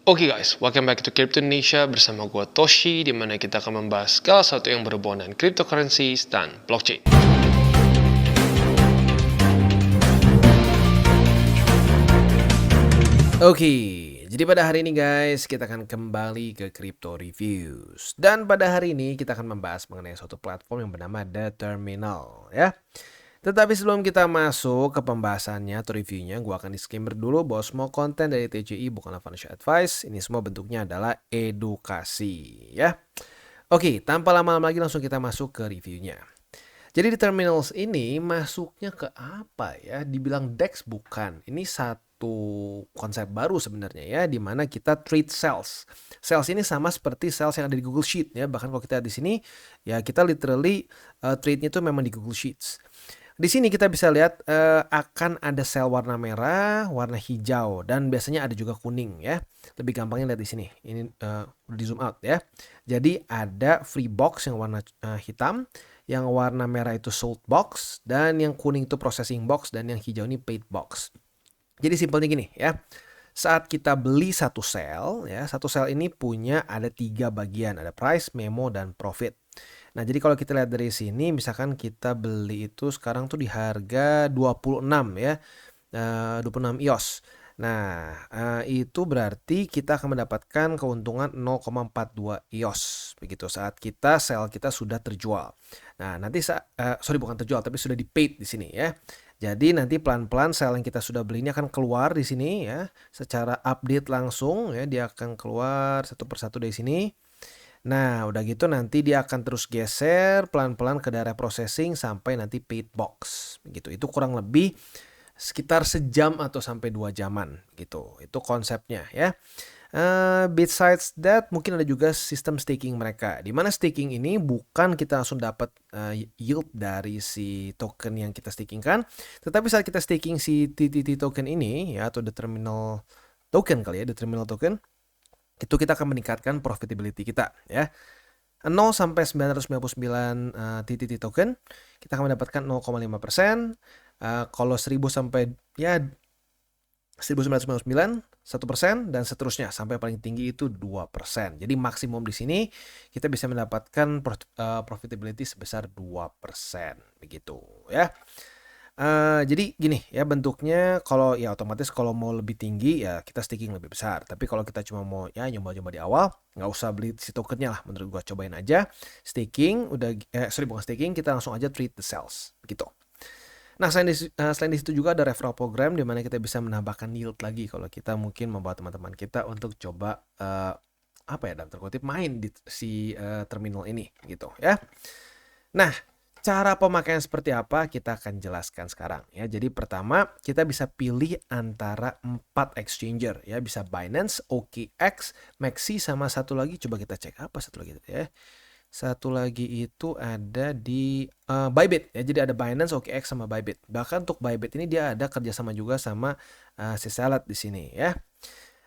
Oke guys, welcome back to Crypto Indonesia bersama gue Toshi, di mana kita akan membahas segala sesuatu yang berhubungan dengan cryptocurrencies dan blockchain. Oke, jadi pada hari ini guys, kita akan kembali ke Crypto Reviews. Dan pada hari ini kita akan membahas mengenai suatu platform yang bernama The Terminal ya. Tetapi sebelum kita masuk ke pembahasannya atau reviewnya, gue akan disclaimer dulu bahwa semua konten dari TCI bukanlah financial advice. Ini semua bentuknya adalah edukasi ya. Oke, tanpa lama-lama lagi langsung kita masuk ke reviewnya. Jadi di terminals ini masuknya ke apa ya? Dibilang DEX bukan. Ini satu konsep baru sebenarnya ya, di mana kita trade cells. Cells ini sama seperti cells yang ada di Google Sheet ya. Bahkan kalau kita di sini ya kita literally trade-nya itu memang di Google Sheets. Di sini kita bisa lihat akan ada sel warna merah, warna hijau, dan biasanya ada juga kuning ya. Lebih gampangnya lihat di sini. Ini di zoom out ya. Jadi ada free box yang warna hitam, yang warna merah itu sold box, dan yang kuning itu processing box, dan yang hijau ini paid box. Jadi simpelnya gini ya. Saat kita beli satu sel ya, satu sel ini punya ada 3 bagian, ada price, memo, dan profit. Nah, jadi kalau kita lihat dari sini, misalkan kita beli itu sekarang tuh di harga 26 ya, 26 EOS. Nah, itu berarti kita akan mendapatkan keuntungan 0,42 EOS begitu saat sel kita sudah terjual. Nah, nanti bukan terjual tapi sudah di paid di sini ya. Jadi nanti pelan-pelan sel yang kita sudah beli ini akan keluar di sini ya, secara update langsung ya, dia akan keluar satu persatu dari sini. Nah, udah gitu nanti dia akan terus geser pelan-pelan ke daerah processing sampai nanti paid box. Begitu. Itu kurang lebih sekitar sejam atau sampai 2 jaman gitu. Itu konsepnya ya. Besides that, mungkin ada juga sistem staking mereka. Di mana staking ini bukan kita langsung dapat yield dari si token yang kita stakingkan, tetapi saat kita staking si TTT token ini ya, atau the terminal token kali ya, the terminal token, itu kita akan meningkatkan profitability kita ya. 0 sampai 999 TTT token kita akan mendapatkan 0,5%. Kalau 1000 sampai ya 1999 1%, dan seterusnya sampai paling tinggi itu 2%. Jadi maksimum di sini kita bisa mendapatkan profitability sebesar 2% begitu ya. Jadi gini ya bentuknya, kalau ya otomatis kalau mau lebih tinggi ya kita staking lebih besar. Tapi kalau kita cuma mau ya nyoba-nyoba di awal, nggak usah beli si tokennya lah, menurut gua cobain aja staking. Bukan staking, kita langsung aja trade the cells gitu. Nah, selain di situ juga ada referral program di mana kita bisa menambahkan yield lagi kalau kita mungkin membawa teman-teman kita untuk coba dalam terkutip main di si terminal ini gitu ya. Nah, cara pemakaian seperti apa kita akan jelaskan sekarang ya. Jadi pertama kita bisa pilih antara 4 exchanger ya, bisa Binance, OKX, Maxi, sama satu lagi coba kita cek apa satu lagi ya. Satu lagi itu ada di Bybit ya. Jadi ada Binance, OKX, sama Bybit. Bahkan untuk Bybit ini dia ada kerjasama juga sama si Salad di sini ya.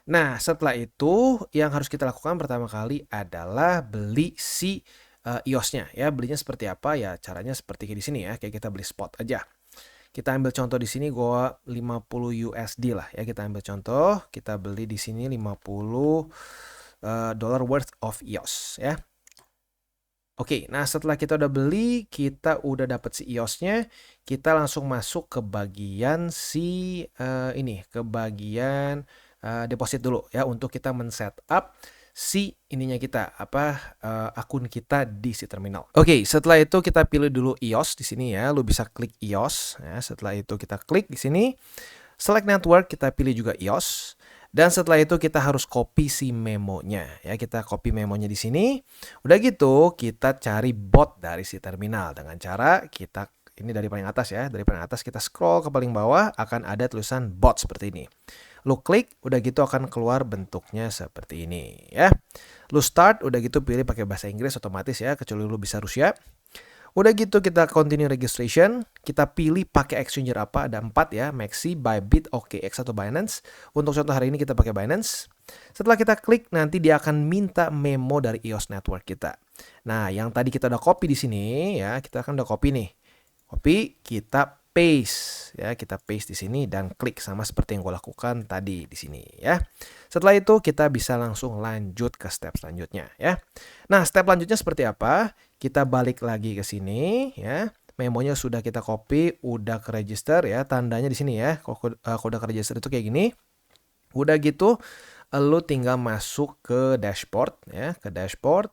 Nah, setelah itu yang harus kita lakukan pertama kali adalah beli si EOS-nya ya. Belinya seperti apa ya? Caranya seperti di sini ya, kayak kita beli spot aja. Kita ambil contoh di sini gua 50 USD lah ya, kita ambil contoh, kita beli di sini 50 dollar worth of EOS ya. Oke, nah setelah kita udah beli, kita udah dapat si EOS-nya, kita langsung masuk ke bagian ke bagian deposit dulu ya, untuk kita men-setup si akun kita di si terminal. Oke, setelah itu kita pilih dulu EOS di sini ya. Lu bisa klik EOS ya. Setelah itu kita klik di sini, select network, kita pilih juga EOS. Dan setelah itu kita harus copy si memonya ya. Kita copy memonya di sini. Udah gitu kita cari bot dari si terminal dengan cara ini dari paling atas ya. Dari paling atas kita scroll ke paling bawah, akan ada tulisan bot seperti ini. Lu klik, udah gitu akan keluar bentuknya seperti ini ya. Lu start, udah gitu pilih pakai bahasa Inggris otomatis ya, kecuali lu bisa Rusia. Udah gitu kita continue registration, kita pilih pakai exchanger apa, ada 4 ya, Maxi, Bybit, OKX, atau Binance. Untuk contoh hari ini kita pakai Binance. Setelah kita klik, nanti dia akan minta memo dari EOS network kita. Nah, yang tadi kita udah copy di sini ya, kita kan udah copy nih. Copy, kita paste ya, kita paste di sini dan klik sama seperti yang gue lakukan tadi di sini ya. Setelah itu kita bisa langsung lanjut ke step selanjutnya ya. Nah, step lanjutnya seperti apa? Kita balik lagi ke sini ya. Memonya sudah kita copy, udah ke register ya, tandanya di sini ya. Kalau udah ke register itu kayak gini. Udah gitu, lu tinggal masuk ke dashboard ya, ke dashboard.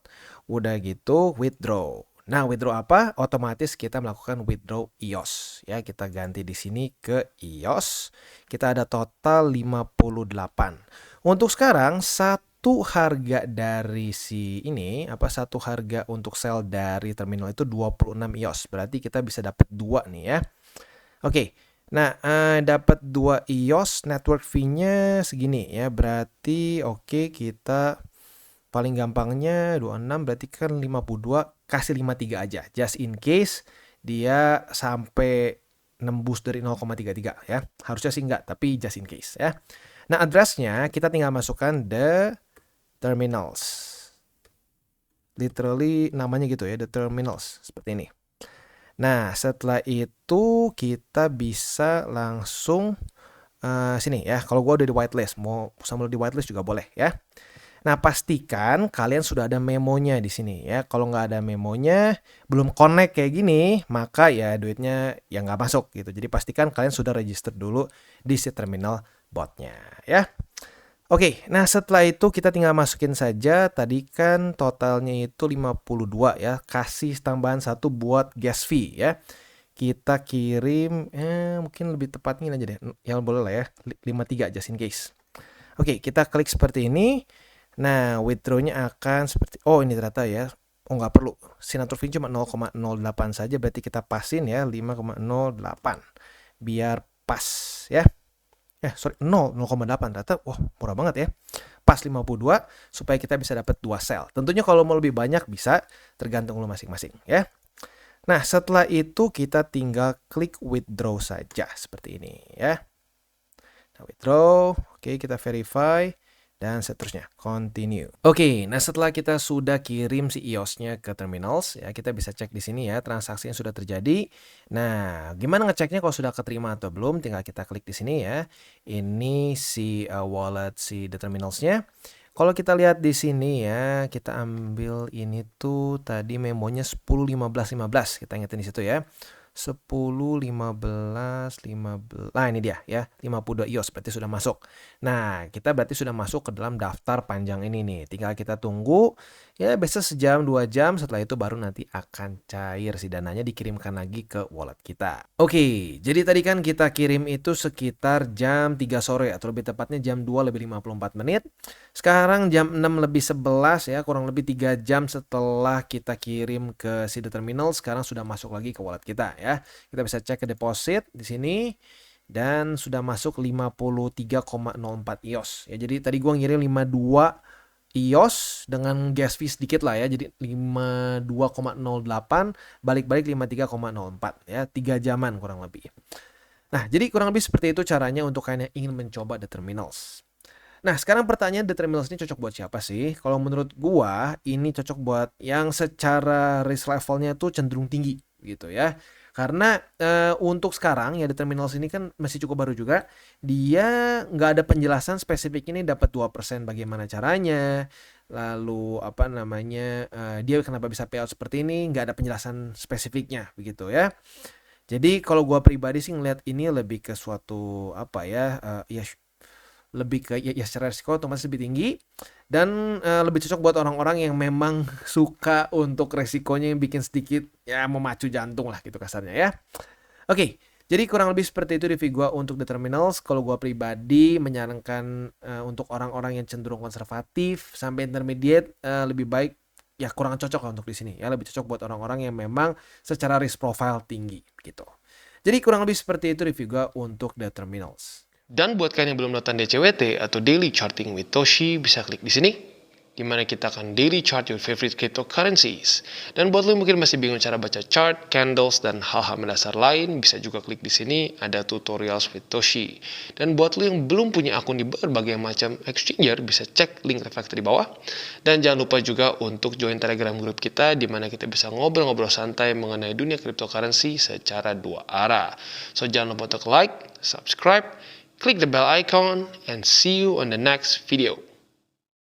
Udah gitu withdraw. Nah, withdraw apa? Otomatis kita melakukan withdraw EOS ya. Kita ganti di sini ke EOS. Kita ada total 58. Untuk sekarang satu harga dari satu harga untuk sell dari terminal itu 26 EOS. Berarti kita bisa dapat 2 nih ya. Oke. Nah, dapat 2 EOS, network fee-nya segini ya. Berarti oke, kita paling gampangnya 26 berarti kan 52, kasih 53 aja. Just in case dia sampai nembus dari 0,33 ya. Harusnya sih enggak, tapi just in case ya. Nah, address-nya kita tinggal masukkan the terminals. Literally namanya gitu ya, the terminals. Seperti ini. Nah, setelah itu kita bisa langsung sini ya. Kalau gue udah di whitelist, mau sama di whitelist juga boleh ya. Nah, pastikan kalian sudah ada memonya di sini ya. Kalau nggak ada memonya, belum connect kayak gini, maka ya duitnya ya nggak masuk gitu. Jadi pastikan kalian sudah register dulu di si terminal botnya ya. Oke, nah setelah itu kita tinggal masukin saja. Tadi kan totalnya itu 52 ya. Kasih tambahan 1 buat gas fee ya. Kita kirim, mungkin lebih tepatnya ini aja deh. Ya boleh lah ya, 53 just in case. Oke, kita klik seperti ini. Nah, withdraw-nya akan seperti, oh ini ternyata ya. Oh nggak perlu, signature fee cuma 0,08 saja. Berarti kita pasin ya, 5,08. Biar pas ya. 0,8 ternyata, wah murah banget ya. Pas 52 supaya kita bisa dapat 2 sel. Tentunya kalau mau lebih banyak bisa, tergantung lo masing-masing ya. Nah, setelah itu kita tinggal klik withdraw saja seperti ini ya. Nah, withdraw, oke kita verify dan seterusnya, continue. Oke, nah setelah kita sudah kirim si EOS-nya ke terminals ya, kita bisa cek di sini ya transaksi yang sudah terjadi. Nah, gimana ngeceknya kalau sudah keterima atau belum? Tinggal kita klik di sini ya. Ini si wallet si the terminals-nya. Kalau kita lihat di sini ya, kita ambil ini tuh tadi memonya 10 15 15. Kita ingetin di situ ya. 10, 15, 15. Nah, ini dia ya, 52 EOS berarti sudah masuk. Nah, kita berarti sudah masuk ke dalam daftar panjang ini nih. Tinggal kita tunggu ya biasa sejam 2 jam, setelah itu baru nanti akan cair si dananya, dikirimkan lagi ke wallet kita. Oke, jadi tadi kan kita kirim itu sekitar jam 3 sore atau lebih tepatnya jam 2 lebih 54 menit. Sekarang jam 6 lebih 11 ya, kurang lebih 3 jam setelah kita kirim ke si terminal, sekarang sudah masuk lagi ke wallet kita ya. Kita bisa cek ke deposit di sini dan sudah masuk 53,04 EOS. Ya, jadi tadi gua ngirim 52 EOS dengan gas fee sedikit lah ya. Jadi 52,08 balik-balik 53,04 ya, 3 jaman kurang lebih. Nah, jadi kurang lebih seperti itu caranya untuk kalian yang ingin mencoba the terminals. Nah, sekarang pertanyaan the terminals ini cocok buat siapa sih? Kalau menurut gua ini cocok buat yang secara risk levelnya tuh cenderung tinggi gitu ya. Karena untuk sekarang ya the terminals ini kan masih cukup baru juga. Dia nggak ada penjelasan spesifik ini dapat 2% bagaimana caranya. Lalu apa namanya, dia kenapa bisa payout seperti ini, nggak ada penjelasan spesifiknya begitu ya. Jadi kalau gua pribadi sih ngeliat ini lebih ke suatu apa ya, ya lebih ke ya secara risiko otomatis lebih tinggi dan lebih cocok buat orang-orang yang memang suka untuk resikonya yang bikin sedikit ya memacu jantung lah gitu kasarnya ya. Oke, jadi kurang lebih seperti itu review gua untuk the terminals. Kalau gua pribadi menyarankan untuk orang-orang yang cenderung konservatif sampai intermediate lebih baik ya kurang cocok lah untuk di sini ya, lebih cocok buat orang-orang yang memang secara risk profile tinggi gitu. Jadi kurang lebih seperti itu review gua untuk the terminals. Dan buat kalian yang belum nonton DCWT atau Daily Charting with Toshi, bisa klik di sini. di mana kita akan daily chart your favorite cryptocurrencies. Dan buat lo yang mungkin masih bingung cara baca chart, candles, dan hal-hal mendasar lain, bisa juga klik di sini, ada tutorials with Toshi. Dan buat lo yang belum punya akun di berbagai macam exchanger, bisa cek link reflektor di bawah. Dan jangan lupa juga untuk join Telegram group kita, di mana kita bisa ngobrol-ngobrol santai mengenai dunia cryptocurrency secara dua arah. So jangan lupa untuk like, subscribe, click the bell icon, and see you on the next video.